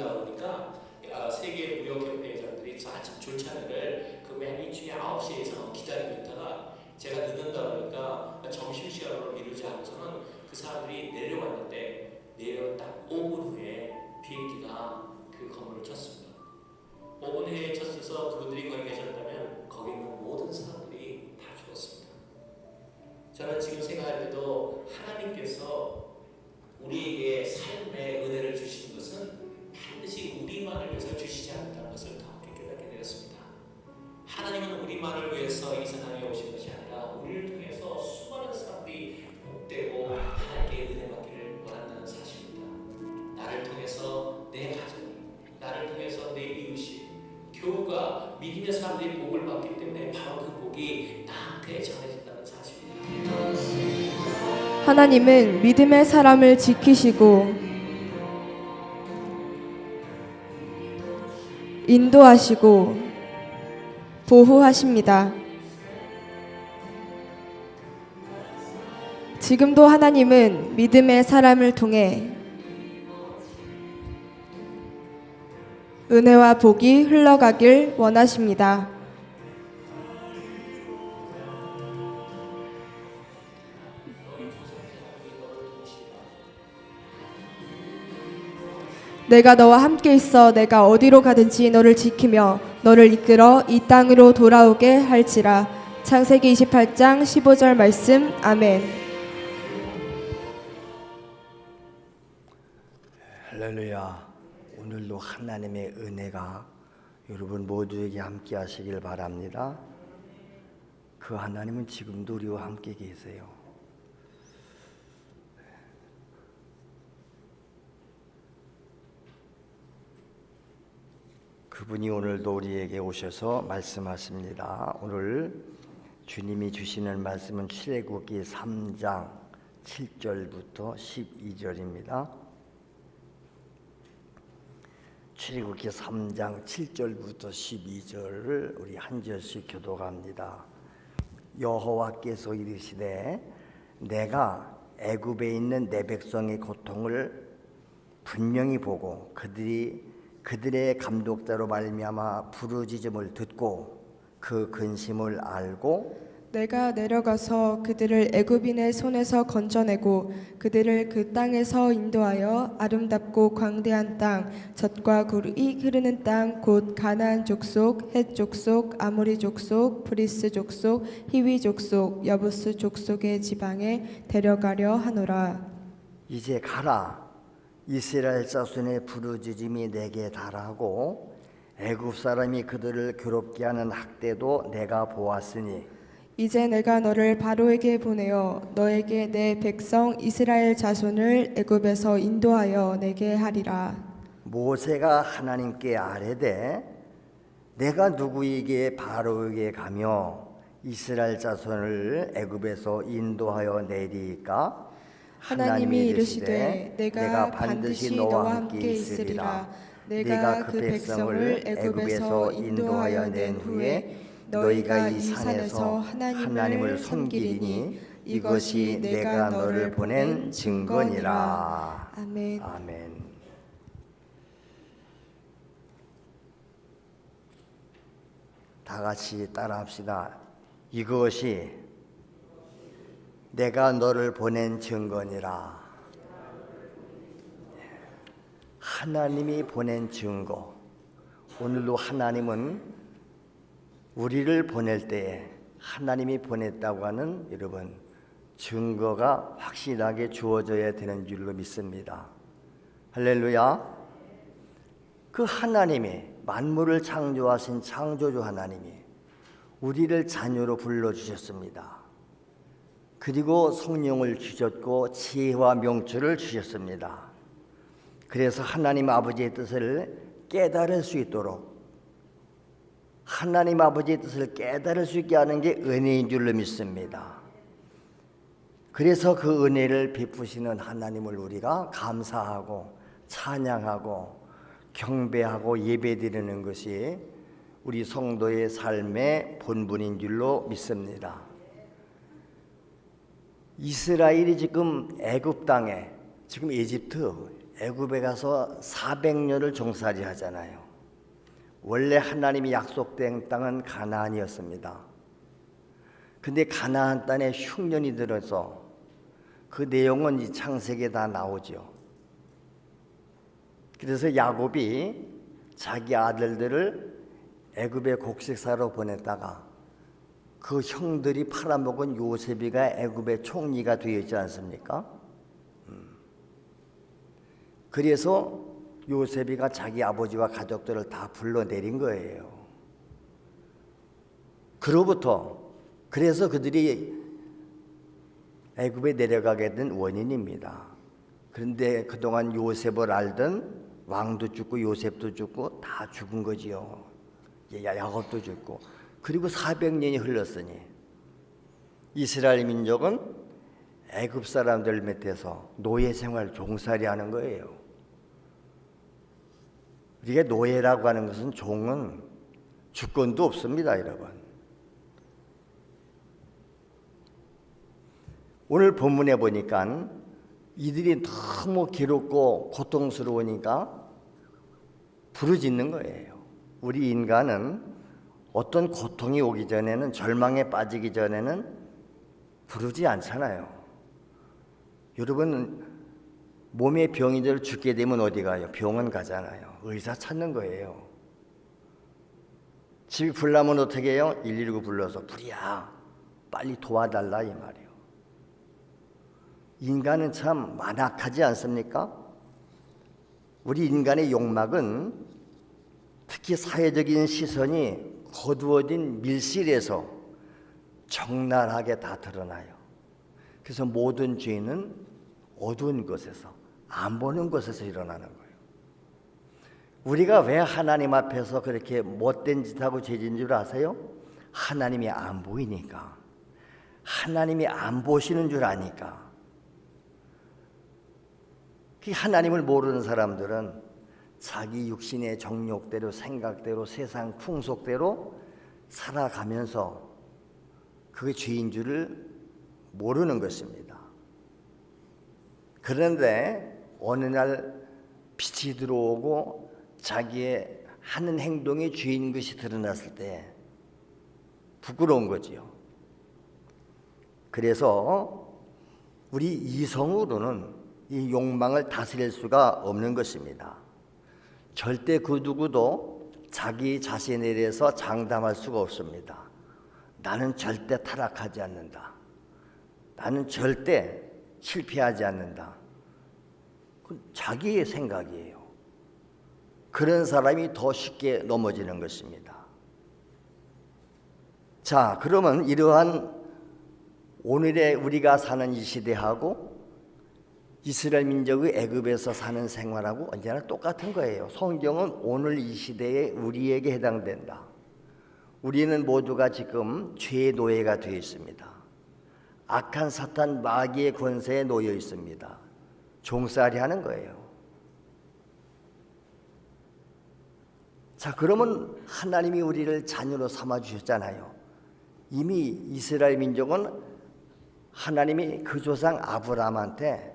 나오니까 세계 무역협회 회장들이 아침 졸찬회를 그 맨 이중에 9시에서 기다리고 있다가 제가 늦는다 그러니까 점심시간으로 미루지 않고서는 그 사람들이 내려왔는데 내려 딱 5분 후에 비행기가 그 건물을 쳤습니다. 5분 후에 쳤어서 그분들이 거기 계셨다면 거기 있는 모든 사람들이 다 죽었습니다. 저는 지금 생각할 때도 하나님께서 우리에게 삶의 은혜를 주시는 것은 반드시 우리만을 위해서 주시지 않는다는 것을 더 깨닫게 되었습니다. 하나님은 우리만을 위해서 이 세상에 오신 것이 아니라 우리를 통해서 수많은 사람들이 복되고 하나님께 은혜 받기를 원한다는 사실입니다. 나를 통해서 내 가정이, 나를 통해서 내 이웃이, 교우가 믿음의 사람들이 복을 받기 때문에 바로 그 복이 나한테 전해진다는 사실입니다. 하나님은 믿음의 사람을 지키시고 인도하시고 보호하십니다. 지금도 하나님은 믿음의 사람을 통해 은혜와 복이 흘러가길 원하십니다. 내가 너와 함께 있어 내가 어디로 가든지 너를 지키며 너를 이끌어 이 땅으로 돌아오게 할지라. 창세기 28장 15절 말씀. 아멘. 할렐루야. 오늘도 하나님의 은혜가 여러분 모두에게 함께 하시길 바랍니다. 그 하나님은 지금도 우리와 함께 계세요. 그분이 오늘도 우리에게 오셔서 말씀하십니다. 오늘 주님이 주시는 말씀은 출애굽기 3장 7절부터 12절입니다. 출애굽기 3장 7절부터 12절을 우리 한 절씩 교독합니다. 여호와께서 이르시되 내가 애굽에 있는 내 백성의 고통을 분명히 보고 그들의 감독자로 말미암아 부르짖음을 듣고 그 근심을 알고 내가 내려가서 그들을 애굽인의 손에서 건져내고 그들을 그 땅에서 인도하여 아름답고 광대한 땅, 젖과 굴이 흐르는 땅, 곧 가나안 족속, 헷 족속, 아모리 족속, 브리스 족속, 히위 족속, 여부스 족속의 지방에 데려가려 하노라. 이제 가라. 이스라엘 자손의 부르짖음이 내게 달하고 애굽 사람이 그들을 괴롭게 하는 학대도 내가 보았으니 이제 내가 너를 바로에게 보내어 너에게 내 백성 이스라엘 자손을 애굽에서 인도하여 내게 하리라. 모세가 하나님께 아뢰되 내가 누구에게 바로에게 가며 이스라엘 자손을 애굽에서 인도하여 내리까? 하나님이 이르시되 내가 반드시 너와 함께 있으리라. 내가 그 백성을 애굽에서 인도하여 낸 후에 너희가 이 산에서 하나님을 섬기리니 이것이 내가 너를 보낸 증거니라. 아멘. 아멘. 다 같이 따라합시다. 이것이 내가 너를 보낸 증거니라. 하나님이 보낸 증거. 오늘도 하나님은 우리를 보낼 때에 하나님이 보냈다고 하는 여러분 증거가 확실하게 주어져야 되는 줄로 믿습니다. 할렐루야. 그 하나님이 만물을 창조하신 창조주 하나님이 우리를 자녀로 불러주셨습니다. 그리고 성령을 주셨고 지혜와 명철을 주셨습니다. 그래서 하나님 아버지의 뜻을 깨달을 수 있도록 하나님 아버지의 뜻을 깨달을 수 있게 하는 게 은혜인 줄로 믿습니다. 그래서 그 은혜를 베푸시는 하나님을 우리가 감사하고 찬양하고 경배하고 예배드리는 것이 우리 성도의 삶의 본분인 줄로 믿습니다. 이스라엘이 지금 애굽 땅에 지금 애굽에 가서 400년을 종살이 하잖아요. 원래 하나님이 약속된 땅은 가나안이었습니다. 근데 가나안 땅에 흉년이 들어서 그 내용은 이 창세기에 다 나오죠. 그래서 야곱이 자기 아들들을 애굽에 곡식사로 보냈다가 그 형들이 팔아먹은 요셉이가 애굽의 총리가 되어 있지 않습니까? 그래서 요셉이가 자기 아버지와 가족들을 다 불러내린 거예요. 그래서 그들이 애굽에 내려가게 된 원인입니다. 그런데 그동안 요셉을 알던 왕도 죽고 요셉도 죽고 다 죽은 거지요. 야곱도 죽고. 그리고 400년이 흘렀으니 이스라엘 민족은 애굽 사람들 밑에서 노예 생활 종살이 하는 거예요. 우리가 노예라고 하는 것은 종은 주권도 없습니다, 여러분. 오늘 본문에 보니까 이들이 너무 괴롭고 고통스러우니까 부르짖는 거예요. 우리 인간은 어떤 고통이 오기 전에는, 절망에 빠지기 전에는 부르지 않잖아요. 여러분, 몸에 병이 들어 죽게 되면 어디 가요? 병원 가잖아요. 의사 찾는 거예요. 집이 불나면 어떻게 해요? 119 불러서 불이야, 빨리 도와달라, 이 말이에요. 인간은 참 완악하지 않습니까? 우리 인간의 욕망은 특히 사회적인 시선이 거두어진 밀실에서 적나라하게 다 드러나요. 그래서 모든 죄는 어두운 곳에서, 안 보는 곳에서 일어나는 거예요. 우리가 왜 하나님 앞에서 그렇게 못된 짓하고 죄진 줄 아세요? 하나님이 안 보이니까, 하나님이 안 보시는 줄 아니까. 하나님을 모르는 사람들은 자기 육신의 정욕대로, 생각대로, 세상 풍속대로 살아가면서 그게 죄인 줄을 모르는 것입니다. 그런데 어느 날 빛이 들어오고 자기의 하는 행동이 죄인 것이 드러났을 때 부끄러운 거지요. 그래서 우리 이성으로는 이 욕망을 다스릴 수가 없는 것입니다. 절대 그 누구도 자기 자신에 대해서 장담할 수가 없습니다. 나는 절대 타락하지 않는다. 나는 절대 실패하지 않는다. 그건 자기의 생각이에요. 그런 사람이 더 쉽게 넘어지는 것입니다. 자, 그러면 이러한 오늘의 우리가 사는 이 시대하고 이스라엘 민족의 애굽에서 사는 생활하고 언제나 똑같은 거예요. 성경은 오늘 이 시대에 우리에게 해당된다. 우리는 모두가 지금 죄의 노예가 되어 있습니다. 악한 사탄 마귀의 권세에 놓여 있습니다. 종살이 하는 거예요. 자, 그러면 하나님이 우리를 자녀로 삼아 주셨잖아요. 이미 이스라엘 민족은 하나님이 그 조상 아브라함한테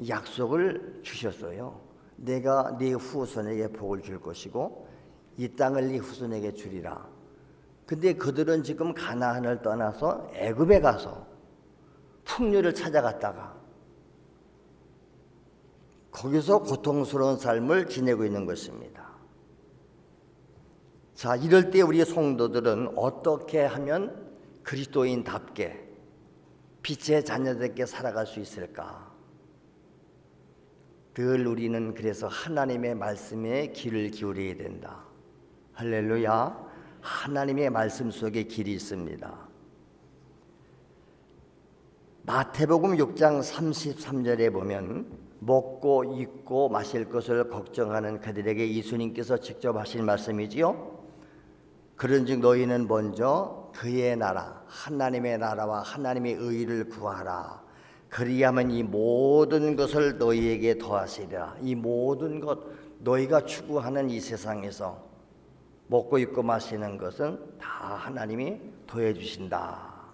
약속을 주셨어요. 내가 네 후손에게 복을 줄 것이고 이 땅을 네 후손에게 주리라. 근데 그들은 지금 가나안을 떠나서 애굽에 가서 풍류를 찾아갔다가 거기서 고통스러운 삶을 지내고 있는 것입니다. 자, 이럴 때 우리 성도들은 어떻게 하면 그리스도인답게 빛의 자녀답게 살아갈 수 있을까? 늘 우리는 그래서 하나님의 말씀에 귀를 기울여야 된다. 할렐루야. 하나님의 말씀 속에 길이 있습니다. 마태복음 6장 33절에 보면 먹고 입고 마실 것을 걱정하는 그들에게 예수님께서 직접 하신 말씀이지요. 그런즉 너희는 먼저 그의 나라, 하나님의 나라와 하나님의 의를 구하라. 그리하면 이 모든 것을 너희에게 더하시리라. 이 모든 것, 너희가 추구하는 이 세상에서 먹고 입고 마시는 것은 다 하나님이 더해 주신다.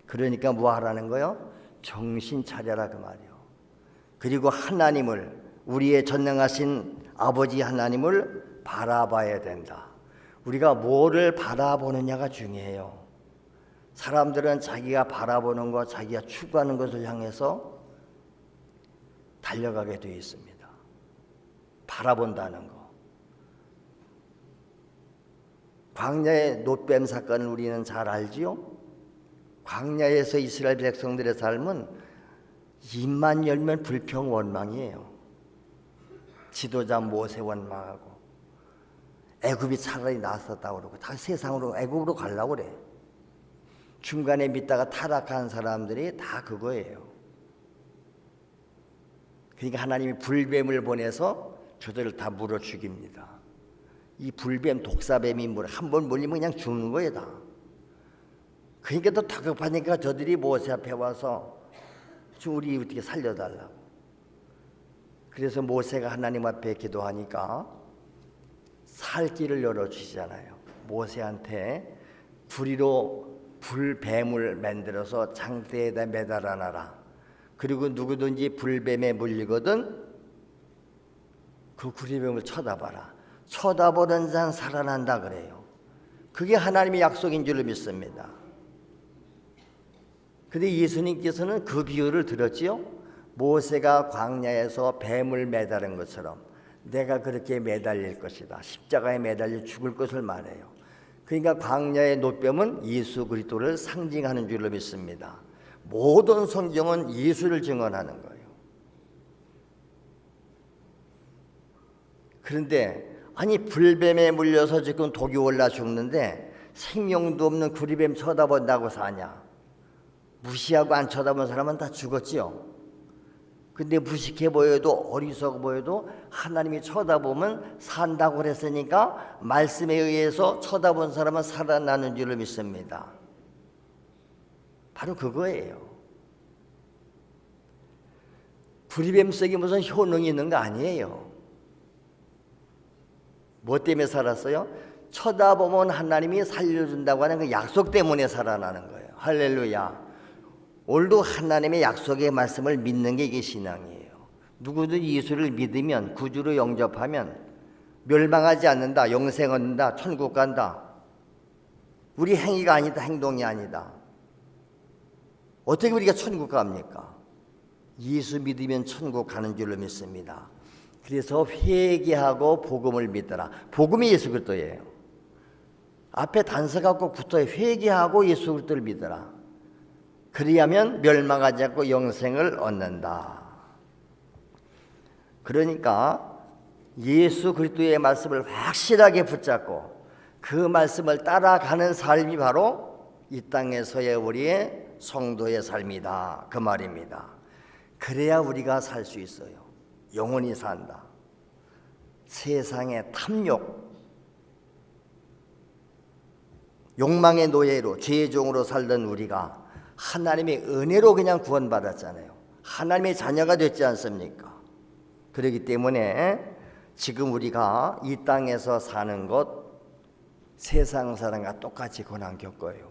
그러니까 뭐 하라는 거요? 정신 차려라 그 말이요. 그리고 하나님을 우리의 전능하신 아버지 하나님을 바라봐야 된다. 우리가 뭐를 바라보느냐가 중요해요. 사람들은 자기가 바라보는 것, 자기가 추구하는 것을 향해서 달려가게 되어 있습니다. 바라본다는 거. 광야의 놋뱀 사건을 우리는 잘 알지요? 광야에서 이스라엘 백성들의 삶은 입만 열면 불평 원망이에요. 지도자 모세 원망하고 애굽이 차라리 낫었다고 그러고 다 세상으로 애굽으로 가려고 그래. 중간에 믿다가 타락한 사람들이 다 그거예요. 그러니까 하나님이 불뱀을 보내서 저들을 다 물어 죽입니다. 이 불뱀 독사뱀이 한 번 물리면 그냥 죽는 거예요 다. 그러니까 또 다급하니까 저들이 모세 앞에 와서 우리 어떻게 살려달라고. 그래서 모세가 하나님 앞에 기도하니까 살 길을 열어주시잖아요. 모세한테 구리로 불뱀을 만들어서 장대에다 매달아 놔라. 그리고 누구든지 불뱀에 물리거든 그 구리뱀을 쳐다봐라. 쳐다보는 자는 살아난다 그래요. 그게 하나님의 약속인 줄로 믿습니다. 그런데 예수님께서는 그 비유를 들었지요. 모세가 광야에서 뱀을 매달은 것처럼 내가 그렇게 매달릴 것이다. 십자가에 매달려 죽을 것을 말해요. 그러니까 광야의 놋뱀은 예수 그리스도를 상징하는 줄로 믿습니다. 모든 성경은 예수를 증언하는 거예요. 그런데 아니 불뱀에 물려서 지금 독이 올라 죽는데 생명도 없는 구리뱀 쳐다본다고 사냐? 무시하고 안 쳐다본 사람은 다 죽었지요. 근데 무식해 보여도 어리석어 보여도 하나님이 쳐다보면 산다고 그랬으니까 말씀에 의해서 쳐다본 사람은 살아나는 줄을 믿습니다. 바로 그거예요. 구리뱀 속에 무슨 효능이 있는 거 아니에요. 뭐 때문에 살았어요? 쳐다보면 하나님이 살려준다고 하는 그 약속 때문에 살아나는 거예요. 할렐루야. 오늘도 하나님의 약속의 말씀을 믿는 게 이게 신앙이에요. 누구든 예수를 믿으면 구주로 영접하면 멸망하지 않는다, 영생 얻는다, 천국 간다. 우리 행위가 아니다, 행동이 아니다. 어떻게 우리가 천국 갑니까? 예수 믿으면 천국 가는 줄로 믿습니다. 그래서 회개하고 복음을 믿더라. 복음이 예수 그리스도예요. 앞에 단서가 꼭 붙어요. 회개하고 예수 그리스도를 믿어라. 그리하면 멸망하지 않고 영생을 얻는다. 그러니까 예수 그리스도의 말씀을 확실하게 붙잡고 그 말씀을 따라가는 삶이 바로 이 땅에서의 우리의 성도의 삶이다. 그 말입니다. 그래야 우리가 살 수 있어요. 영원히 산다. 세상의 탐욕, 욕망의 노예로 죄의 종으로 살던 우리가 하나님의 은혜로 그냥 구원받았잖아요. 하나님의 자녀가 됐지 않습니까? 그렇기 때문에 지금 우리가 이 땅에서 사는 것 세상 사람과 똑같이 고난 겪어요.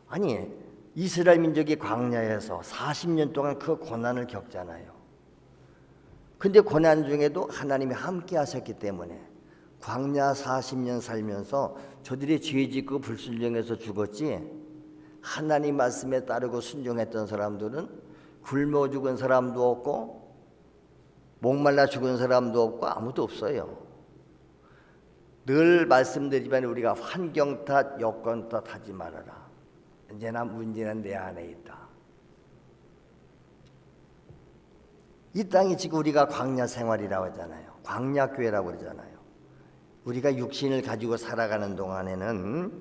아니 이스라엘 민족이 광야에서 40년 동안 그 고난을 겪잖아요. 근데 고난 중에도 하나님이 함께 하셨기 때문에 광야 40년 살면서 저들이 죄 짓고 불순종해서 죽었지, 하나님 말씀에 따르고 순종했던 사람들은 굶어 죽은 사람도 없고 목말라 죽은 사람도 없고 아무도 없어요. 늘 말씀드리지만 우리가 환경 탓, 여건 탓 하지 말아라. 언제나 문제는 내 안에 있다. 이 땅이 지금 우리가 광야 생활이라고 하잖아요. 광야 교회라고 그러잖아요. 우리가 육신을 가지고 살아가는 동안에는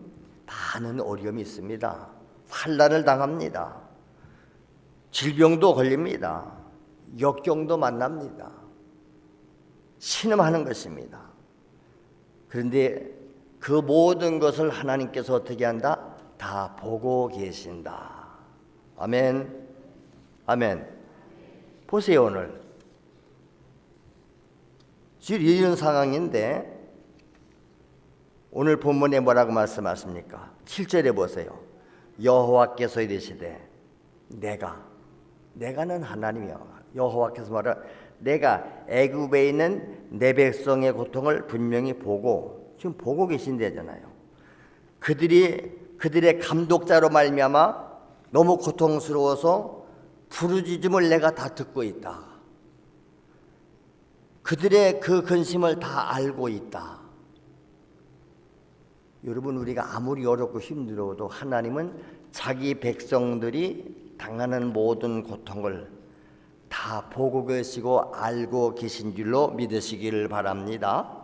많은 어려움이 있습니다. 환난을 당합니다. 질병도 걸립니다. 역경도 만납니다. 신음하는 것입니다. 그런데 그 모든 것을 하나님께서 어떻게 한다? 다 보고 계신다. 아멘. 아멘. 보세요. 오늘 이런 상황인데 오늘 본문에 뭐라고 말씀하십니까? 7절에 보세요. 여호와께서 이르시되 내가는 하나님이여. 여호와께서 말하 내가 애굽에 있는 내 백성의 고통을 분명히 보고, 지금 보고 계신다잖아요. 그들의 감독자로 말미암아 너무 고통스러워서 부르짖음을 내가 다 듣고 있다. 그들의 그 근심을 다 알고 있다. 여러분, 우리가 아무리 어렵고 힘들어도 하나님은 자기 백성들이 당하는 모든 고통을 다 보고 계시고 알고 계신 줄로 믿으시기를 바랍니다.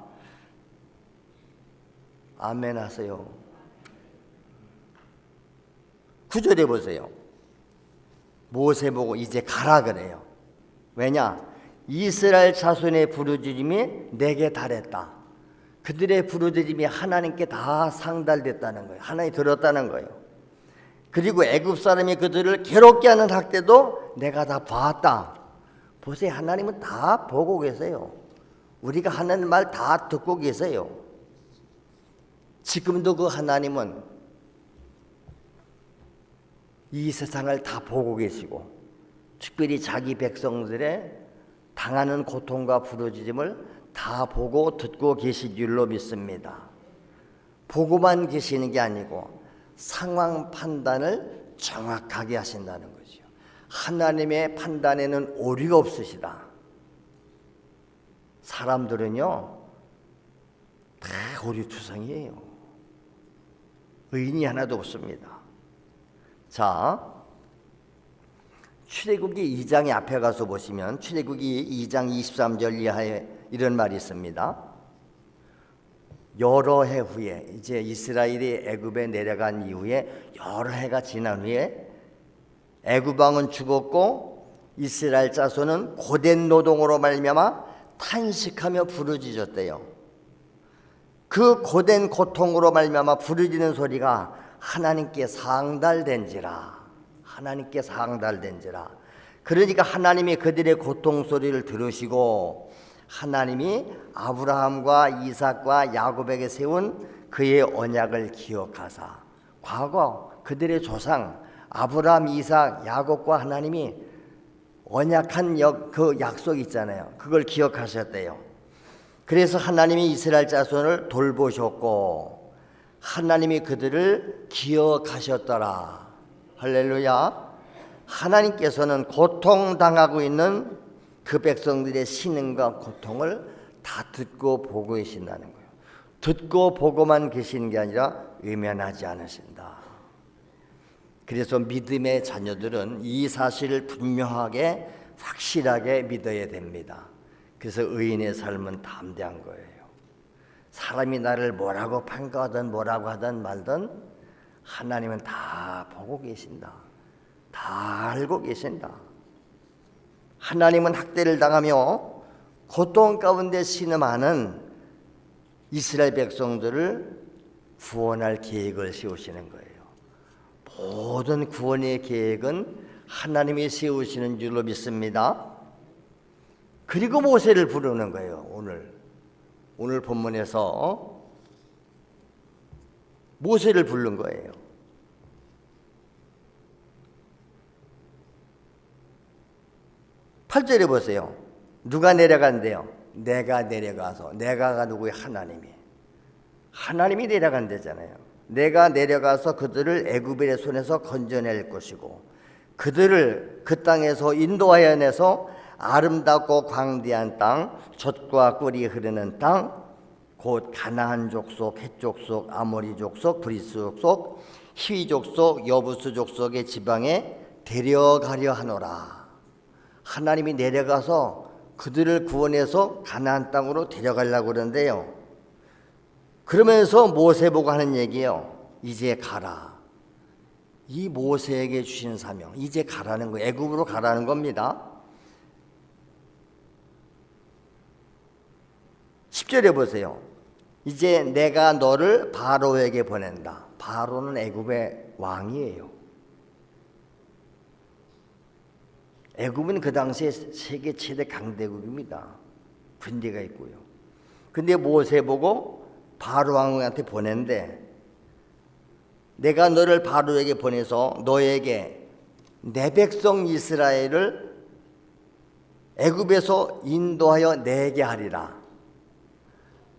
아멘 하세요. 9절에 보세요. 모세 보고 이제 가라 그래요. 왜냐? 이스라엘 자손의 부르짖음이 내게 달했다. 그들의 부르짖음이 하나님께 다 상달됐다는 거예요. 하나님 들었다는 거예요. 그리고 애굽 사람이 그들을 괴롭게 하는 학대도 내가 다 봤다. 보세요. 하나님은 다 보고 계세요. 우리가 하는 말 다 듣고 계세요. 지금도 그 하나님은 이 세상을 다 보고 계시고, 특별히 자기 백성들의 당하는 고통과 부르짖음을 다 보고 듣고 계신 줄로 믿습니다. 보고만 계시는 게 아니고 상황 판단을 정확하게 하신다는 거죠. 하나님의 판단에는 오류가 없으시다. 사람들은요 다 오류투성이에요. 의인이 하나도 없습니다. 자, 출애굽기 2장의 앞에 가서 보시면 출애굽기 2장 23절 이하에 이런 말이 있습니다. 여러 해 후에, 이제 이스라엘이 애굽에 내려간 이후에 여러 해가 지난 후에 애굽 왕은 죽었고 이스라엘 자손은 고된 노동으로 말미암아 탄식하며 부르짖었대요. 그 고된 고통으로 말미암아 부르짖는 소리가 하나님께 상달된지라. 하나님께 상달된지라. 그러니까 하나님이 그들의 고통 소리를 들으시고 하나님이 아브라함과 이삭과 야곱에게 세운 그의 언약을 기억하사, 과거 그들의 조상 아브라함, 이삭, 야곱과 하나님이 언약한 그 약속 있잖아요. 그걸 기억하셨대요. 그래서 하나님이 이스라엘 자손을 돌보셨고 하나님이 그들을 기억하셨더라. 할렐루야. 하나님께서는 고통당하고 있는 그 백성들의 신음과 고통을 다 듣고 보고 계신다는 거예요. 듣고 보고만 계시는 게 아니라 외면하지 않으신다. 그래서 믿음의 자녀들은 이 사실을 분명하게 확실하게 믿어야 됩니다. 그래서 의인의 삶은 담대한 거예요. 사람이 나를 뭐라고 평가하든 뭐라고 하든 말든 하나님은 다 보고 계신다. 다 알고 계신다. 하나님은 학대를 당하며 고통 가운데 신음하는 이스라엘 백성들을 구원할 계획을 세우시는 거예요. 모든 구원의 계획은 하나님이 세우시는 줄로 믿습니다. 그리고 모세를 부르는 거예요. 오늘 본문에서 모세를 부른 거예요. 8절에 보세요. 누가 내려간대요? 내가 내려가서. 내가가 누구예요? 하나님이 내려간대잖아요. 내가 내려가서 그들을 애굽의 손에서 건져낼 것이고 그들을 그 땅에서 인도하여 내서 아름답고 광대한 땅, 젖과 꿀이 흐르는 땅, 곧 가나안 족속, 헷 족속, 아모리 족속, 브리스 족속, 히위 족속, 여부스 족속의 지방에 데려가려 하노라. 하나님이 내려가서 그들을 구원해서 가나안 땅으로 데려가려고 그러는데요. 그러면서 모세 보고 하는 얘기예요. 이제 가라. 이 모세에게 주신 사명, 이제 가라는 거예요. 애굽으로 가라는 겁니다. 10절에 보세요. 이제 내가 너를 바로에게 보낸다. 바로는 애굽의 왕이에요. 애굽은 그 당시에 세계 최대 강대국입니다. 군대가 있고요. 근데 모세 보고 바로 왕한테 보낸대. 내가 너를 바로에게 보내서 너에게 내 백성 이스라엘을 애굽에서 인도하여 내게 하리라.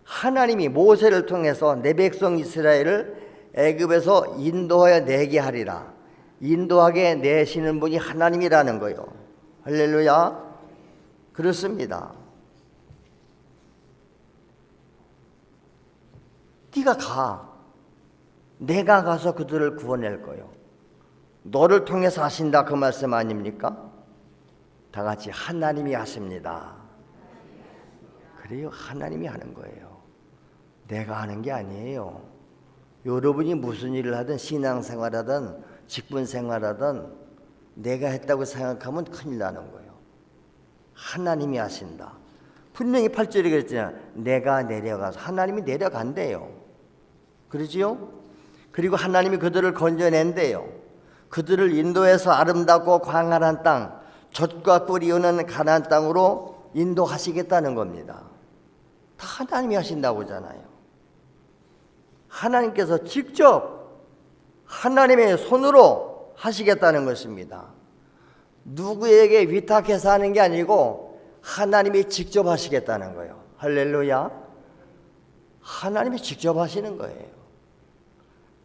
하나님이 모세를 통해서 내 백성 이스라엘을 애굽에서 인도하여 내게 하리라. 인도하게 내시는 분이 하나님이라는 거예요. 할렐루야. 그렇습니다. 네가 가. 내가 가서 그들을 구원할 거예요. 너를 통해서 하신다, 그 말씀 아닙니까? 다 같이 하나님이 하십니다. 그래요. 하나님이 하는 거예요. 내가 하는 게 아니에요. 여러분이 무슨 일을 하든 신앙생활하든 직분생활하든 내가 했다고 생각하면 큰일 나는 거예요. 하나님이 하신다. 분명히 8절에 그랬잖아요. 내가 내려가서. 하나님이 내려간대요. 그러지요? 그리고 하나님이 그들을 건져낸대요. 그들을 인도해서 아름답고 광활한 땅, 젖과 꿀이 흐르는 가나안 땅으로 인도하시겠다는 겁니다. 다 하나님이 하신다고 하잖아요. 하나님께서 직접 하나님의 손으로 하시겠다는 것입니다. 누구에게 위탁해서 하는 게 아니고 하나님이 직접 하시겠다는 거예요. 할렐루야. 하나님이 직접 하시는 거예요.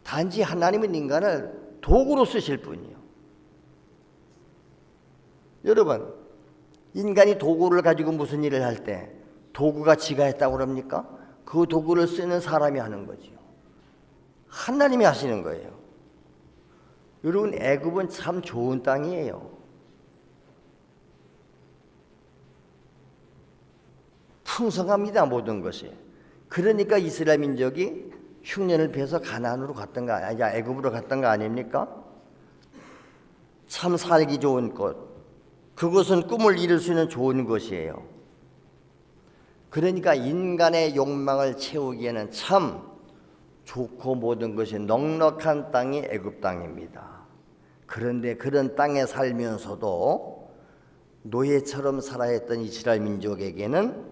단지 하나님은 인간을 도구로 쓰실 뿐이에요. 여러분, 인간이 도구를 가지고 무슨 일을 할 때 도구가 지가 했다고 그럽니까? 그 도구를 쓰는 사람이 하는 거지요. 하나님이 하시는 거예요. 여러분, 애굽은 참 좋은 땅이에요. 풍성합니다, 모든 것이. 그러니까 이스라엘 민족이 흉년을 베서 가나안으로 갔던가, 아니 애굽으로 갔던가 아닙니까? 참 살기 좋은 곳, 그곳은 꿈을 이룰 수 있는 좋은 곳이에요. 그러니까 인간의 욕망을 채우기에는 참 좋고 모든 것이 넉넉한 땅이 애굽 땅입니다. 그런데 그런 땅에 살면서도 노예처럼 살아야 했던 이스라엘 민족에게는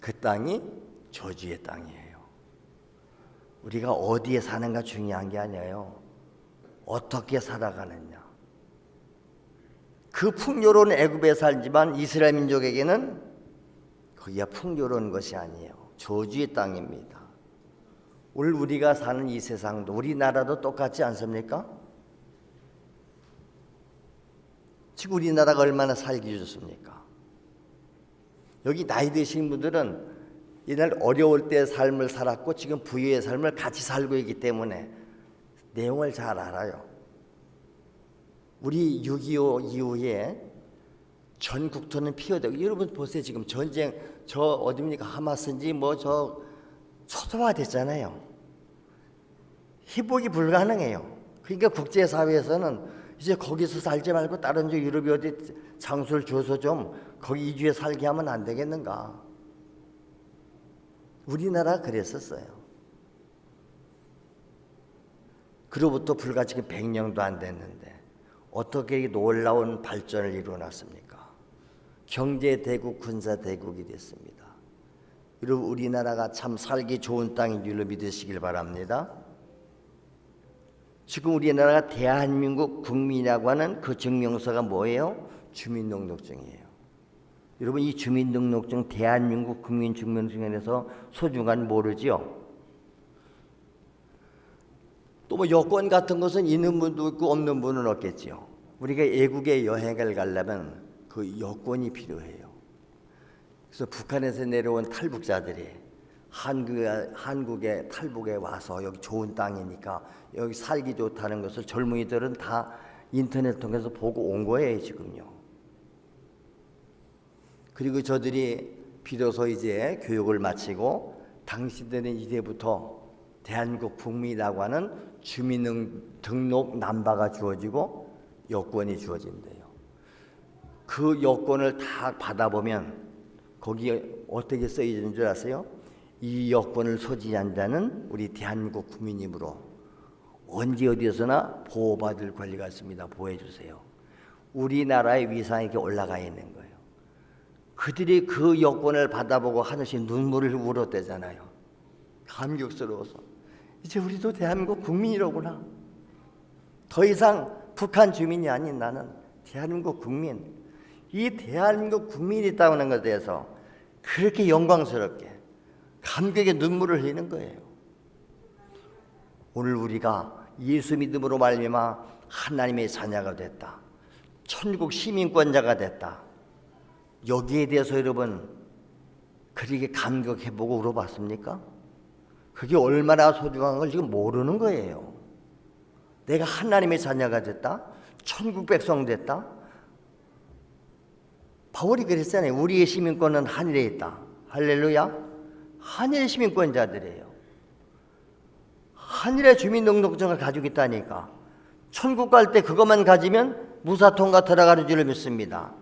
그 땅이 저주의 땅이에요. 우리가 어디에 사는가 중요한 게 아니에요. 어떻게 살아가느냐. 그 풍요로운 애굽에 살지만 이스라엘 민족에게는 거기가 풍요로운 것이 아니에요. 저주의 땅입니다. 오늘 우리가 사는 이 세상도 우리나라도 똑같지 않습니까? 지금 우리나라가 얼마나 살기 좋습니까? 여기 나이 드신 분들은 옛날 어려울 때 삶을 살았고 지금 부유의 삶을 같이 살고 있기 때문에 내용을 잘 알아요. 우리 6.25 이후에 전 국토는 피어들고, 여러분 보세요. 지금 전쟁 저 어디입니까? 하마스인지 뭐 저 초토화됐잖아요. 회복이 불가능해요. 그러니까 국제사회에서는 이제 거기서 살지 말고 다른 쪽 유럽이 어디 장소를 줘서 좀 거기 이주해 살게 하면 안 되겠는가? 우리나라 그랬었어요. 그로부터 불과 지금 100년도 안 됐는데 어떻게 놀라운 발전을 이루어놨습니까? 경제대국, 군사대국이 됐습니다. 여러분, 우리나라가 참 살기 좋은 땅인 줄로 믿으시길 바랍니다. 지금 우리나라가 대한민국 국민이라고 하는 그 증명서가 뭐예요? 주민등록증이에요. 여러분, 이 주민등록증 대한민국 국민 증명증에서 소중한 모르지요? 또 뭐 여권 같은 것은 있는 분도 있고 없는 분은 없겠지요. 우리가 외국에 여행을 가려면 그 여권이 필요해요. 그래서 북한에서 내려온 탈북자들이 한국에 탈북에 와서 여기 좋은 땅이니까 여기 살기 좋다는 것을 젊은이들은 다 인터넷 통해서 보고 온 거예요, 지금요. 그리고 저들이 비로소 이제 교육을 마치고 당신들은 이제부터 대한민국 국민이라고 하는 주민등록 남바가 주어지고 여권이 주어진대요. 그 여권을 다 받아보면 거기에 어떻게 써있는 줄 아세요? 이 여권을 소지한 자는 우리 대한민국 국민이므로 언제 어디서나 보호받을 권리가 있습니다. 보호해 주세요. 우리나라의 위상이 이렇게 올라가 있는 거예요. 그들이 그 여권을 받아보고 하늘씩 눈물을 울었대잖아요. 감격스러워서 이제 우리도 대한민국 국민이로구나. 더 이상 북한 주민이 아닌 나는 대한민국 국민. 이 대한민국 국민이 있다는 것에 대해서 그렇게 영광스럽게 감격의 눈물을 흘리는 거예요. 오늘 우리가 예수 믿음으로 말미암아 하나님의 자녀가 됐다. 천국 시민권자가 됐다. 여기에 대해서 여러분 그렇게 감격해보고 울어봤습니까? 그게 얼마나 소중한 걸 지금 모르는 거예요. 내가 하나님의 자녀가 됐다. 천국 백성 됐다. 바울이 그랬잖아요. 우리의 시민권은 하늘에 있다. 할렐루야. 하늘의 시민권자들이에요. 하늘의 주민등록증을 가지고 있다니까. 천국 갈 때 그것만 가지면 무사 통과 들어가는 줄을 믿습니다.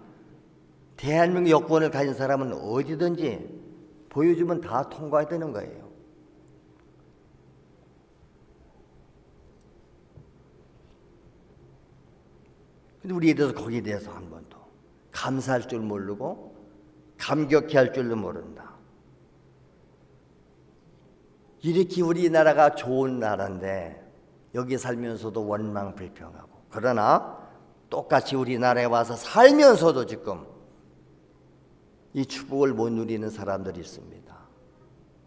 대한민국 여권을 가진 사람은 어디든지 보여주면 다 통과되는 거예요. 근데 우리에 대해서 거기에 대해서 한 번도 감사할 줄 모르고 감격해 할 줄도 모른다. 이렇게 우리나라가 좋은 나라인데 여기 살면서도 원망불평하고, 그러나 똑같이 우리나라에 와서 살면서도 지금 이 축복을 못 누리는 사람들이 있습니다.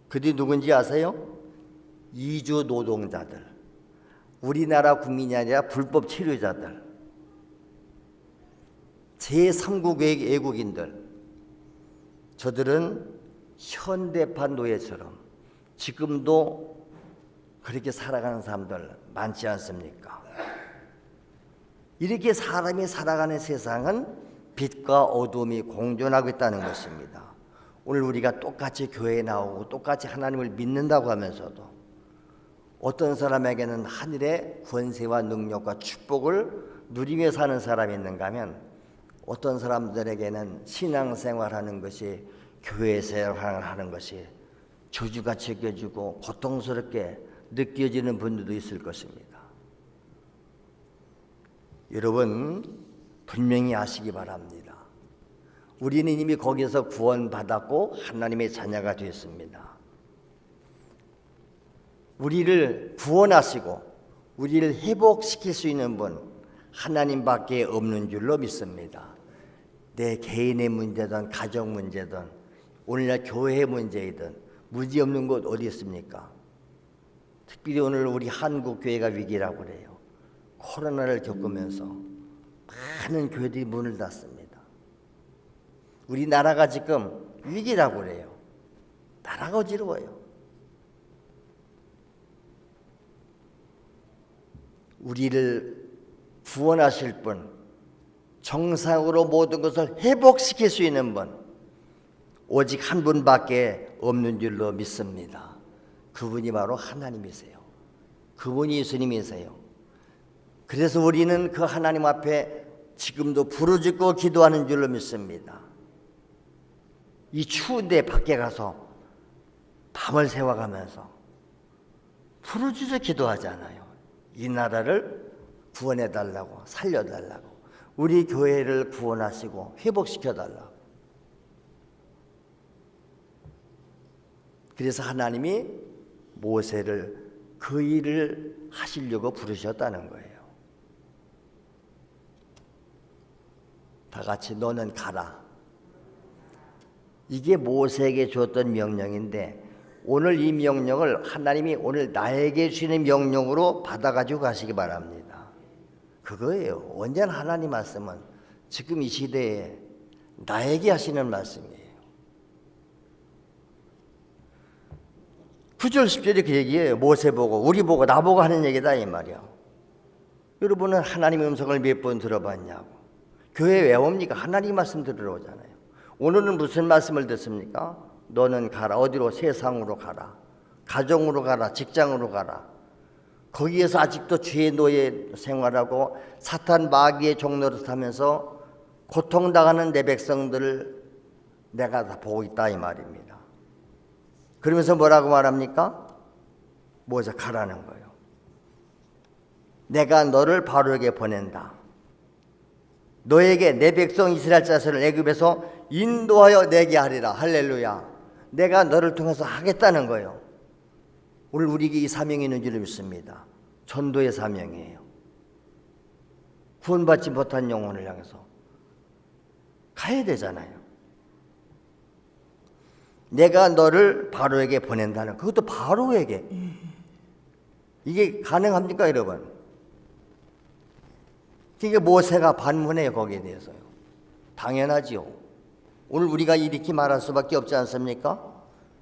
그들이 누군지 아세요? 이주 노동자들, 우리나라 국민이 아니라 불법 체류자들, 제3국 외국인들. 저들은 현대판 노예처럼 지금도 그렇게 살아가는 사람들 많지 않습니까? 이렇게 사람이 살아가는 세상은 빛과 어둠이 공존하고 있다는 것입니다. 오늘 우리가 똑같이 교회에 나오고 똑같이 하나님을 믿는다고 하면서도 어떤 사람에게는 하늘의 권세와 능력과 축복을 누리며 사는 사람이 있는가 하면, 어떤 사람들에게는 신앙생활하는 것이, 교회 생활하는 것이 저주같이 느껴지고 고통스럽게 느껴지는 분들도 있을 것입니다. 여러분 분명히 아시기 바랍니다. 우리는 이미 거기서 구원받았고 하나님의 자녀가 되었습니다. 우리를 구원하시고 우리를 회복시킬 수 있는 분 하나님밖에 없는 줄로 믿습니다. 내 개인의 문제든 가정 문제든 오늘날 교회 문제이든 문제 없는 곳 어디 있습니까? 특별히 오늘 우리 한국 교회가 위기라고 그래요. 코로나를 겪으면서 많은 교회들이 문을 닫습니다. 우리나라가 지금 위기라고 그래요. 나라가 어지러워요. 우리를 구원하실 분, 정상으로 모든 것을 회복시킬 수 있는 분, 오직 한 분밖에 없는 줄로 믿습니다. 그분이 바로 하나님이세요. 그분이 예수님이세요. 그래서 우리는 그 하나님 앞에 지금도 부르짖고 기도하는 줄로 믿습니다. 이 추운데 밖에 가서 밤을 새워가면서 부르짖어 기도하잖아요. 이 나라를 구원해달라고, 살려달라고, 우리 교회를 구원하시고 회복시켜달라고. 그래서 하나님이 모세를 그 일을 하시려고 부르셨다는 거예요. 다 같이 너는 가라. 이게 모세에게 줬던 명령인데, 오늘 이 명령을 하나님이 오늘 나에게 주시는 명령으로 받아가지고 가시기 바랍니다. 그거예요. 언제나 하나님 말씀은 지금 이 시대에 나에게 하시는 말씀이에요. 9절 10절이 그 얘기예요. 모세 보고 우리 보고 나 보고 하는 얘기다 이 말이야. 여러분은 하나님의 음성을 몇 번 들어봤냐고. 교회 왜 옵니까? 하나님 말씀 들으러 오잖아요. 오늘은 무슨 말씀을 듣습니까? 너는 가라. 어디로? 세상으로 가라. 가정으로 가라. 직장으로 가라. 거기에서 아직도 죄의 노예 생활하고 사탄 마귀의 종노릇 하면서 고통당하는 내 백성들을 내가 다 보고 있다 이 말입니다. 그러면서 뭐라고 말합니까? 모세 가라는 거예요. 내가 너를 바로에게 보낸다. 너에게 내 백성 이스라엘 자손을 애굽에서 인도하여 내게 하리라. 할렐루야. 내가 너를 통해서 하겠다는 거예요. 오늘 우리에게 이 사명이 있는 줄 믿습니다. 전도의 사명이에요. 구원받지 못한 영혼을 향해서 가야 되잖아요. 내가 너를 바로에게 보낸다는, 그것도 바로에게. 이게 가능합니까, 여러분? 그게 모세가 반문해요, 거기에 대해서요. 당연하지요. 오늘 우리가 이렇게 말할 수밖에 없지 않습니까?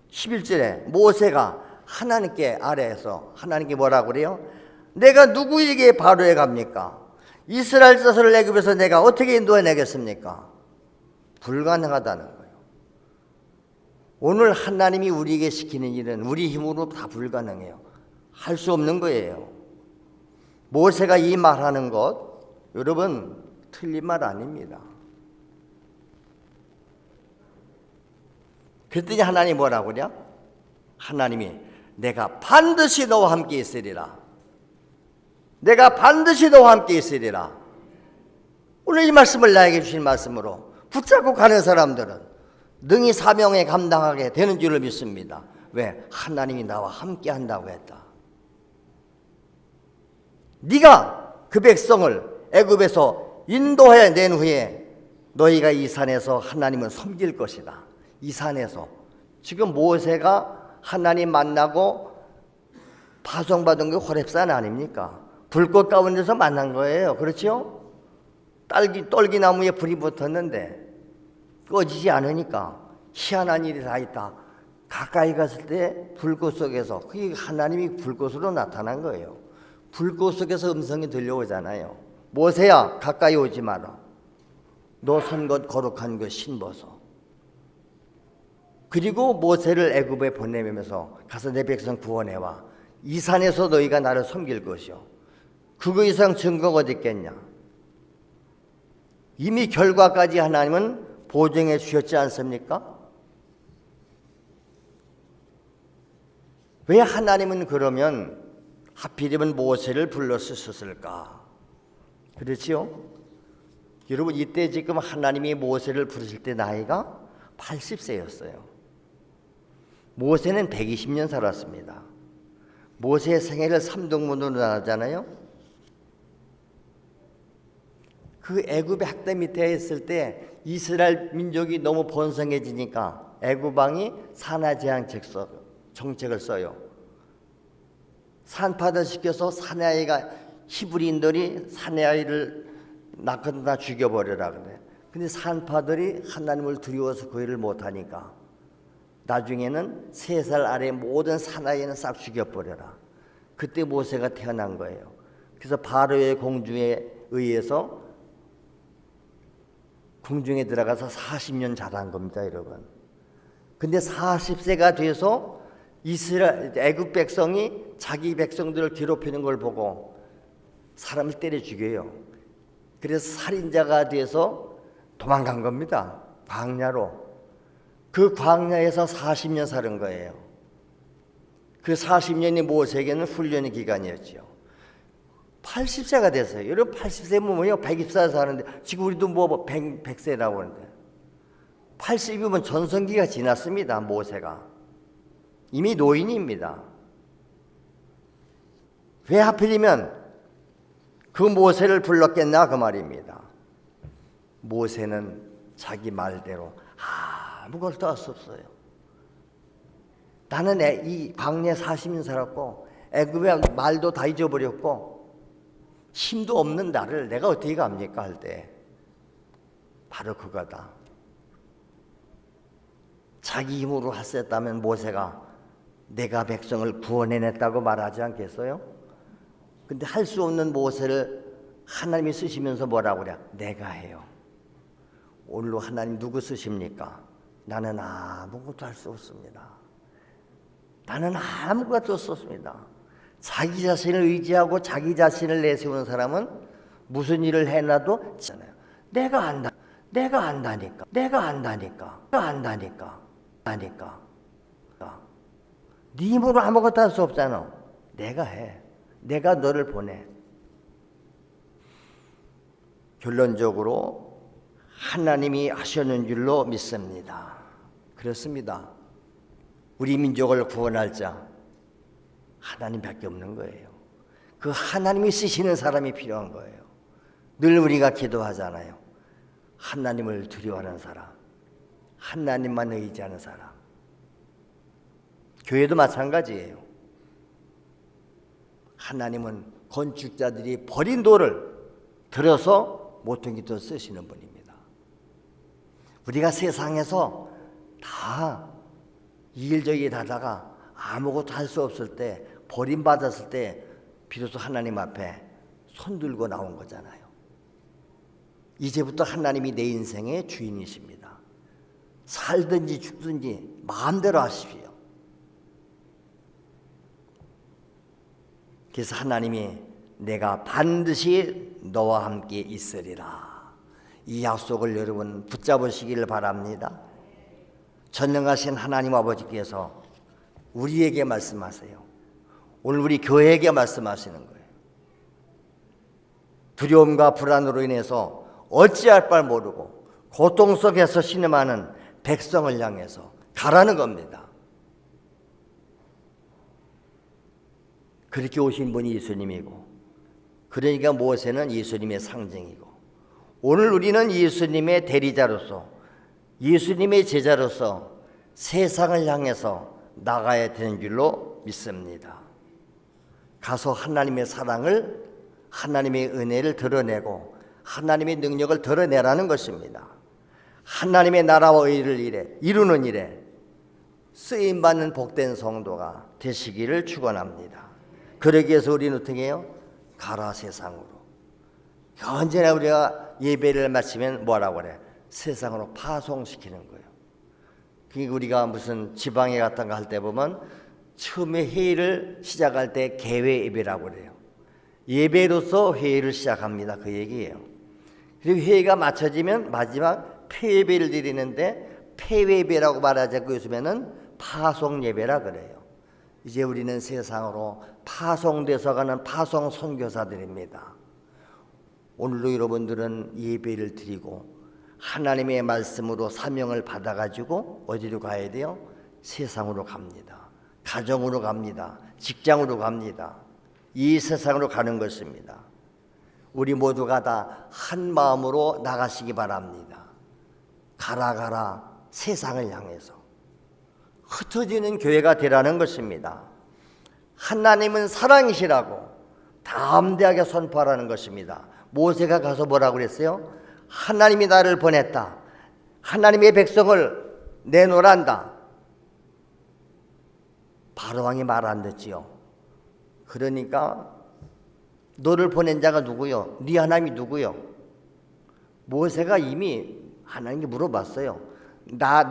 11절에 모세가 하나님께 아래에서 하나님께 뭐라고 그래요? 내가 누구에게 바로에 갑니까? 이스라엘 자손을 애굽에서 내가 어떻게 인도해내겠습니까? 불가능하다는 거예요. 오늘 하나님이 우리에게 시키는 일은 우리 힘으로 다 불가능해요. 할 수 없는 거예요. 모세가 이 말하는 것, 여러분 틀린 말 아닙니다. 그랬더니 하나님이 뭐라고 그래요? 하나님이 내가 반드시 너와 함께 있으리라. 내가 반드시 너와 함께 있으리라. 오늘 이 말씀을 나에게 주신 말씀으로 붙잡고 가는 사람들은 능히 사명에 감당하게 되는 줄을 믿습니다. 왜? 하나님이 나와 함께 한다고 했다. 네가 그 백성을 애굽에서 인도해 낸 후에 너희가 이 산에서 하나님을 섬길 것이다. 이 산에서 지금 모세가 하나님 만나고 파송받은 게 호렙산 아닙니까? 불꽃 가운데서 만난 거예요. 그렇죠? 떨기나무에 불이 붙었는데 꺼지지 않으니까 희한한 일이 다 있다. 가까이 갔을 때 불꽃 속에서, 그게 하나님이 불꽃으로 나타난 거예요. 불꽃 속에서 음성이 들려오잖아요. 모세야, 가까이 오지 마라. 너 선 것 거룩한 것 신벗어. 그리고 모세를 애굽에 보내면서 가서 내 백성 구원해와. 이 산에서 너희가 나를 섬길 것이요. 그거 이상 증거가 어디 있겠냐. 이미 결과까지 하나님은 보증해 주셨지 않습니까? 왜 하나님은 그러면 하필이면 모세를 불렀었을까? 그렇지요? 여러분, 이때 지금 하나님이 모세를 부르실 때 나이가 80세였어요. 모세는 120년 살았습니다. 모세의 생애를 3등분으로 나누잖아요. 그 애굽의 학대 밑에 있을 때 이스라엘 민족이 너무 번성해지니까 애굽 왕이 산하 정책을 써요. 산파들 시켜서 사내아이가, 히브리인들이 사내아이를 낳거든 다 죽여버려라 그래. 근데 산파들이 하나님을 두려워서 그 일을 못하니까 나중에는 3살 아래 모든 사나이는 싹 죽여버려라. 그때 모세가 태어난 거예요. 그래서 바로의 공주에 의해서 궁중에 들어가서 40년 자란 겁니다, 여러분. 근데 40세가 돼서 애굽 백성이 자기 백성들을 괴롭히는 걸 보고 사람을 때려 죽여요. 그래서 살인자가 돼서 도망간 겁니다, 광야로. 그 광야에서 40년 사는 거예요. 그 40년이 모세에게는 훈련의 기간이었죠. 80세가 됐어요. 여러분, 80세면 뭐예요? 120살 사는데, 지금 우리도 뭐 100세라고 하는데 80이면 전성기가 지났습니다. 모세가 이미 노인입니다. 왜 하필이면 그 모세를 불렀겠나, 그 말입니다. 모세는 자기 말대로 아무것도 할 수 없어요. 나는 이 광야에 40년 살았고 애굽의 말도 다 잊어버렸고 힘도 없는 나를 내가 어떻게 갑니까 할 때 바로 그거다. 자기 힘으로 했었다면 모세가 내가 백성을 구원해냈다고 말하지 않겠어요? 근데 할 수 없는 모세를 하나님이 쓰시면서 뭐라고 그래? 내가 해요. 오늘로 하나님 누구 쓰십니까? 나는 아무것도 할 수 없습니다. 나는 아무것도 없습니다. 자기 자신을 의지하고 자기 자신을 내세우는 사람은 무슨 일을 해놔도 있잖아요. 내가 안다니까. 네 힘으로 아무것도 할 수 없잖아. 내가 해. 내가 너를 보내. 결론적으로 하나님이 하셨는 줄로 믿습니다. 그렇습니다. 우리 민족을 구원할 자 하나님밖에 없는 거예요. 그 하나님이 쓰시는 사람이 필요한 거예요. 늘 우리가 기도하잖아요. 하나님을 두려워하는 사람, 하나님만 의지하는 사람. 교회도 마찬가지예요. 하나님은 건축자들이 버린 돌을 들어서 모퉁이도 쓰시는 분입니다. 우리가 세상에서 다 일적이 다다가 아무것도 할 수 없을 때, 버림받았을 때 비로소 하나님 앞에 손들고 나온 거잖아요. 이제부터 하나님이 내 인생의 주인이십니다. 살든지 죽든지 마음대로 하십시오. 그래서 하나님이 내가 반드시 너와 함께 있으리라, 이 약속을 여러분 붙잡으시기를 바랍니다. 전능하신 하나님 아버지께서 우리에게 말씀하세요. 오늘 우리 교회에게 말씀하시는 거예요. 두려움과 불안으로 인해서 어찌할 바를 모르고 고통 속에서 신음하는 백성을 향해서 가라는 겁니다. 그렇게 오신 분이 예수님이고, 그러니까 모세는 예수님의 상징이고, 오늘 우리는 예수님의 대리자로서, 예수님의 제자로서 세상을 향해서 나가야 되는 줄로 믿습니다. 가서 하나님의 사랑을, 하나님의 은혜를 드러내고 하나님의 능력을 드러내라는 것입니다. 하나님의 나라와 의를 이루는 일에 쓰임받는 복된 성도가 되시기를 축원합니다. 그러기 위해서 우리는 어떻게 해요? 가라 세상으로. 언제나 우리가 예배를 마치면 뭐라고 그래? 세상으로 파송시키는 거예요. 그러니까 우리가 무슨 지방에 갔다가 할 때 보면 처음에 회의를 시작할 때 개회 예배라고 그래요. 예배로서 회의를 시작합니다. 그 얘기예요. 그리고 회의가 마쳐지면 마지막 폐예배를 드리는데 폐예배라고 말하지 않고 요즘에는 파송예배라 그래요. 이제 우리는 세상으로 파송돼서 가는 파송 선교사들입니다. 오늘도 여러분들은 예배를 드리고 하나님의 말씀으로 사명을 받아가지고 어디로 가야 돼요? 세상으로 갑니다. 가정으로 갑니다. 직장으로 갑니다. 이 세상으로 가는 것입니다. 우리 모두가 다 한 마음으로 나가시기 바랍니다. 가라 가라 세상을 향해서 흩어지는 교회가 되라는 것입니다. 하나님은 사랑이시라고 담대하게 선포하라는 것입니다. 모세가 가서 뭐라고 그랬어요? 하나님이 나를 보냈다. 하나님의 백성을 내놓으란다. 바로왕이 말 안 듣지요. 그러니까 너를 보낸 자가 누구요? 네 하나님이 누구요? 모세가 이미 하나님께 물어봤어요.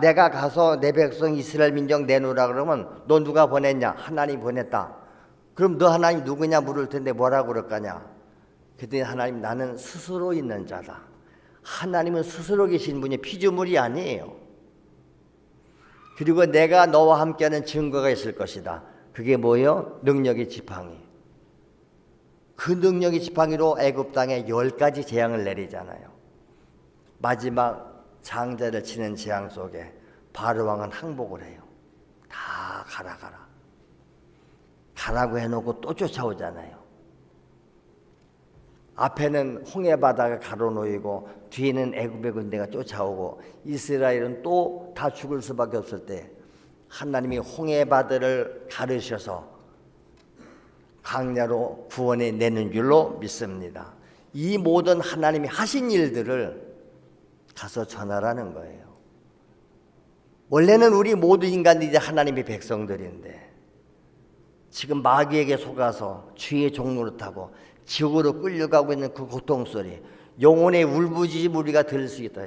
내가 가서 내 백성 이스라엘 민족 내놓으라 그러면 너 누가 보냈냐? 하나님이 보냈다. 그럼 너 하나님 누구냐 물을 텐데 뭐라고 그럴 거냐? 그랬더니 하나님, 나는 스스로 있는 자다. 하나님은 스스로 계신 분이 피조물이 아니에요. 그리고 내가 너와 함께하는 증거가 있을 것이다. 그게 뭐예요? 능력의 지팡이. 그 능력의 지팡이로 애굽 땅에 10가지 재앙을 내리잖아요. 마지막 장자를 치는 재앙 속에 바로왕은 항복을 해요. 다 가라 가라. 가라고 해놓고 또 쫓아오잖아요. 앞에는 홍해 바다가 가로놓이고 뒤에는 애굽의 군대가 쫓아오고 이스라엘은 또 다 죽을 수밖에 없을 때 하나님이 홍해 바다를 가르셔서 강야로 구원해 내는 줄로 믿습니다. 이 모든 하나님이 하신 일들을 가서 전하라는 거예요. 원래는 우리 모두 인간들이 하나님의 백성들인데 지금 마귀에게 속아서 죄의 종로를 타고 지옥으로 끌려가고 있는 그 고통소리, 영혼의 울부짖음 우리가 들을 수 있다.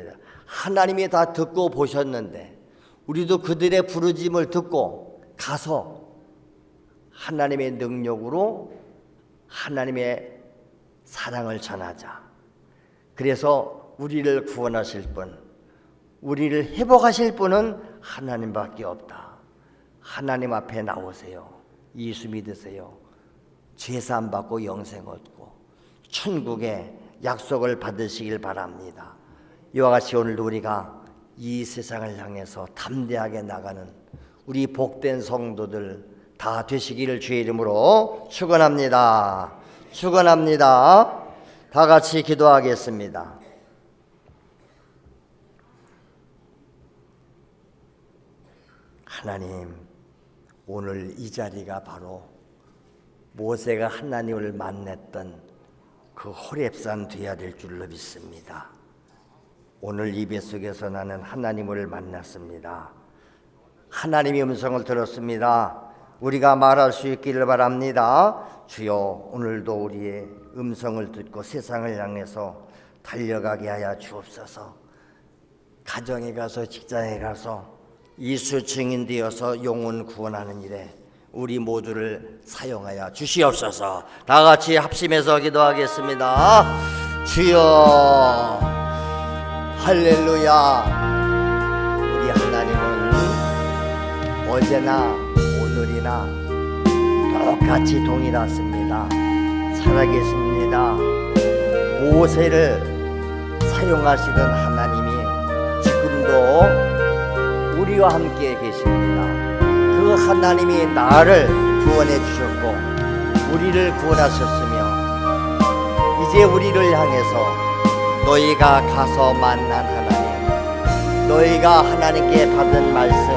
하나님이 다 듣고 보셨는데 우리도 그들의 부르짖음을 듣고 가서 하나님의 능력으로 하나님의 사랑을 전하자. 그래서 우리를 구원하실 분, 우리를 회복하실 분은 하나님밖에 없다. 하나님 앞에 나오세요. 예수 믿으세요. 죄사함 받고 영생 얻고 천국의 약속을 받으시길 바랍니다. 이와 같이 오늘도 우리가 이 세상을 향해서 담대하게 나가는 우리 복된 성도들 다 되시기를 주의 이름으로 축원합니다. 축원합니다. 다 같이 기도하겠습니다. 하나님, 오늘 이 자리가 바로 모세가 하나님을 만났던 그 호렙산 되어야 될 줄로 믿습니다. 오늘 이 뱃속에서 나는 하나님을 만났습니다. 하나님의 음성을 들었습니다. 우리가 말할 수 있기를 바랍니다. 주여, 오늘도 우리의 음성을 듣고 세상을 향해서 달려가게 하여 주옵소서. 가정에 가서, 직장에 가서 예수 증인 되어서 영혼 구원하는 일에 우리 모두를 사용하여 주시옵소서. 다 같이 합심해서 기도하겠습니다. 주여, 할렐루야. 우리 하나님은 어제나 오늘이나 똑같이 동일하십니다. 살아계십니다. 모세를 사용하시던 하나님이 지금도 우리와 함께 계십니다. 그 하나님이 나를 구원해 주셨고 우리를 구원하셨으며 이제 우리를 향해서 너희가 가서 만난 하나님, 너희가 하나님께 받은 말씀,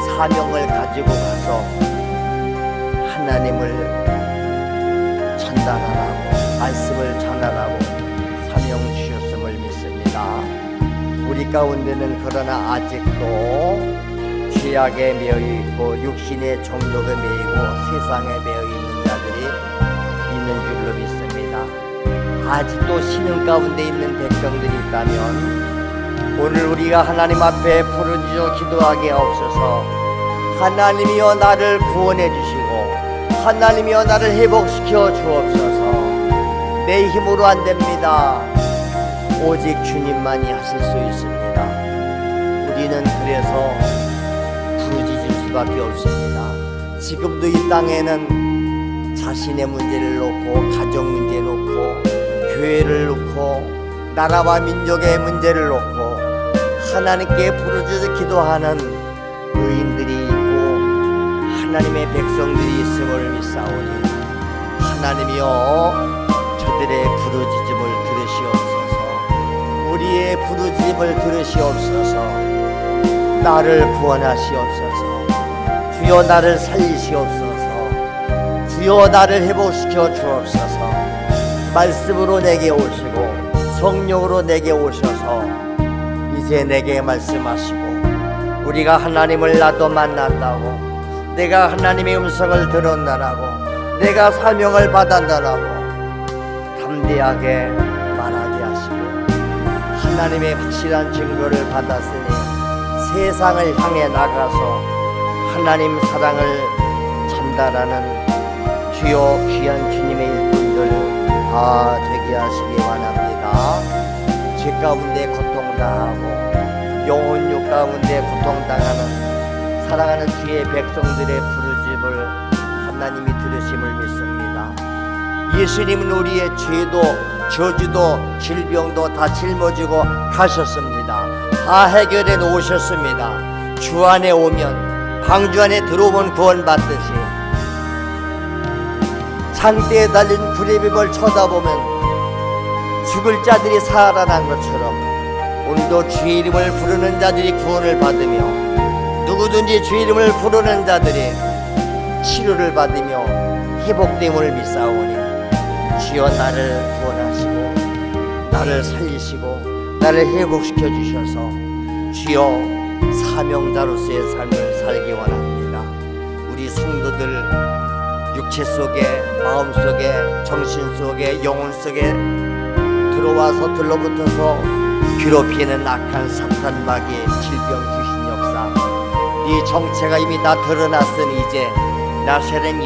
사명을 가지고 가서 하나님을 전달하라고, 말씀을 전하라고 사명 주셨음을 믿습니다. 우리 가운데는 그러나 아직도 죄악에 매여 있고 육신의 정욕에 매이고 세상에 매여 있는 자들이 있는 줄로 믿습니다. 아직도 신음 가운데 있는 백성들이 있다면 오늘 우리가 하나님 앞에 부르짖어 기도하게 하옵소서. 하나님이여 나를 구원해 주시고 하나님이여 나를 회복시켜 주옵소서. 내 힘으로 안 됩니다. 오직 주님만이 하실 수 있습니다. 우리는 그래서 부르짖을 수밖에 없습니다. 지금도 이 땅에는 자신의 문제를 놓고, 가정 문제 놓고, 교회를 놓고, 나라와 민족의 문제를 놓고 하나님께 부르짖어 기도하는 의인들이 있고 하나님의 백성들이 있음을 믿사오니 하나님이여 저들의 부르짖음을 들으시옵소서. 우리의 부르짖음을 들으시옵소서. 나를 구원하시옵소서. 주여 나를 살리시옵소서. 주여 나를 회복시켜 주옵소서. 말씀으로 내게 오시고 성령으로 내게 오셔서 이제 내게 말씀하시고 우리가 하나님을 나도 만났다고, 내가 하나님의 음성을 들었나라고, 내가 사명을 받았나라고 담대하게 말하게 하시고 하나님의 확실한 증거를 받았으니 세상을 향해 나가서 하나님 사랑을 전달하는 주여 귀한 주님의 일꾼들 다 되게 하시기 원합니다. 죄 가운데 고통당하고 영혼육 가운데 고통당하는 사랑하는 주의 백성들의 부르짖음을 하나님이 들으심을 믿습니다. 예수님은 우리의 죄도 저주도 질병도 다 짊어지고 가셨습니다. 다 해결해 놓으셨습니다. 주 안에 오면, 방주 안에 들어오면 구원받듯이 장대에 달린 구레비를 쳐다보면 죽을 자들이 살아난 것처럼 오늘도 주의 이름을 부르는 자들이 구원을 받으며 누구든지 주의 이름을 부르는 자들이 치료를 받으며 회복됨을 믿사오니 주여 나를 구원하시고 나를 살리시고 나를 회복시켜 주셔서 주여 사명자로서의 삶을 살기 원합니다. 우리 성도들 육체 속에, 마음 속에, 정신 속에, 영혼 속에 들어와서 들러붙어서 괴롭히는 악한 사탄 마귀의 질병 귀신 역사, 네 정체가 이미 다 드러났으니 이제 나사렛